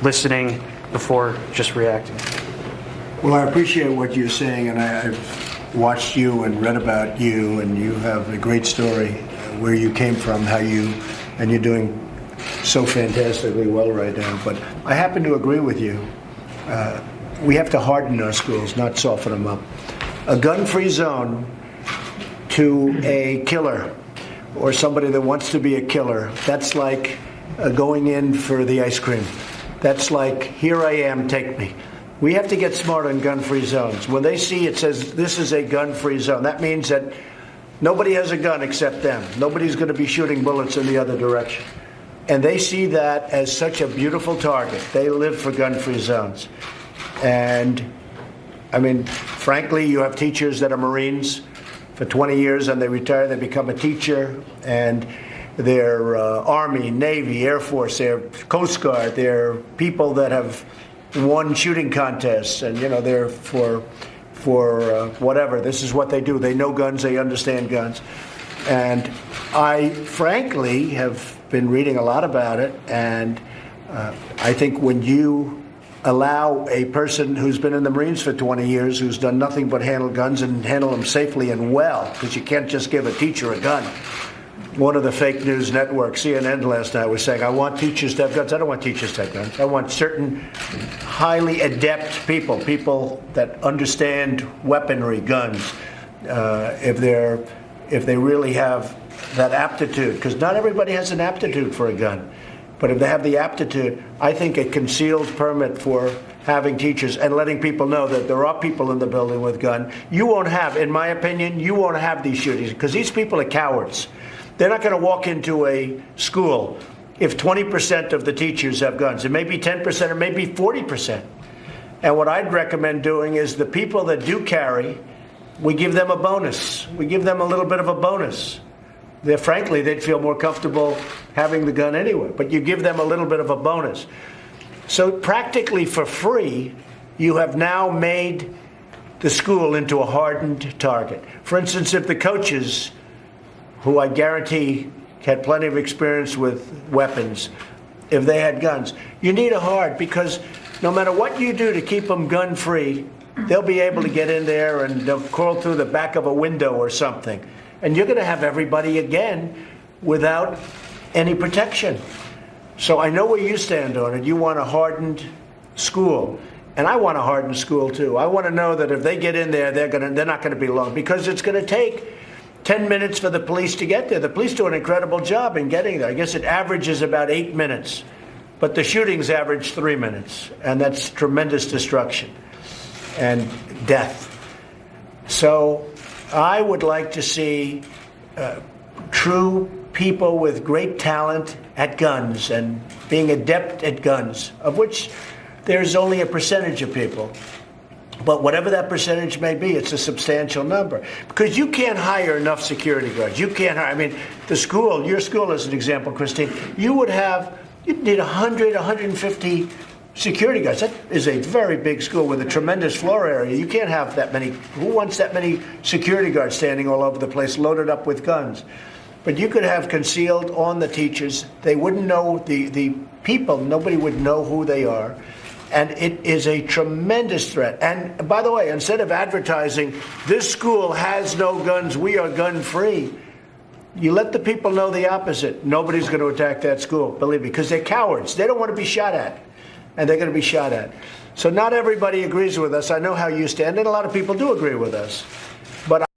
listening before just reacting. Well, I appreciate what you're saying, and I've watched you and read about you, and you have a great story where you came from, and you're doing so fantastically well right now. But I happen to agree with you. We have to harden our schools, not soften them up. A gun-free zone to a killer or somebody that wants to be a killer, that's like going in for the ice cream. That's like, here I am, take me. We have to get smart on gun-free zones. When they see it says this is a gun-free zone, that means that nobody has a gun except them. Nobody's going to be shooting bullets in the other direction. And they see that as such a beautiful target. They live for gun-free zones. And, I mean, frankly, you have teachers that are Marines for 20 years and they retire, they become a teacher, and they're Army, Navy, Air Force, they're Coast Guard, they're people that have won shooting contests, and, you know, they're for whatever. This is what they do. They know guns, they understand guns. And I, frankly, have been reading a lot about it, and I think when you allow a person who's been in the Marines for 20 years, who's done nothing but handle guns and handle them safely and well, because you can't just give a teacher a gun. One of the fake news networks, CNN last night, was saying, I want teachers to have guns. I don't want teachers to have guns. I want certain highly adept people that understand weaponry, guns, if they really have that aptitude, because not everybody has an aptitude for a gun. But if they have the aptitude, I think a concealed permit for having teachers and letting people know that there are people in the building with guns, you won't have, in my opinion, you won't have these shootings, because these people are cowards. They're not going to walk into a school if 20% of the teachers have guns. It may be 10% or maybe 40%. And what I'd recommend doing is the people that do carry, we give them a bonus. We give them a little bit of a bonus. Frankly, they'd feel more comfortable having the gun anyway, but you give them a little bit of a bonus. So practically for free, you have now made the school into a hardened target. For instance, if the coaches, who I guarantee had plenty of experience with weapons, if they had guns, you need a hard, because no matter what you do to keep them gun-free, they'll be able to get in there and they'll crawl through the back of a window or something. And you're going to have everybody again without any protection. So I know where you stand on it. You want a hardened school. And I want a hardened school too. I want to know that if they get in there, they're not going to be long, because it's going to take 10 minutes for the police to get there. The police do an incredible job in getting there. I guess it averages about 8 minutes. But the shootings average 3 minutes. And that's tremendous destruction and death. So I would like to see true people with great talent at guns and being adept at guns, of which there's only a percentage of people. But whatever that percentage may be, it's a substantial number. Because you can't hire enough security guards. You can't hire, I mean, the school, your school as an example, Christine, you'd need 100, 150 security guards. That is a very big school with a tremendous floor area. You can't have that many. Who wants that many security guards standing all over the place, loaded up with guns? But you could have concealed on the teachers. They wouldn't know the people. Nobody would know who they are. And it is a tremendous threat. And by the way, instead of advertising, this school has no guns, we are gun-free, you let the people know the opposite. Nobody's going to attack that school, believe me, because they're cowards. They don't want to be shot at. And they're going to be shot at. So not everybody agrees with us. I know how you stand, and a lot of people do agree with us. But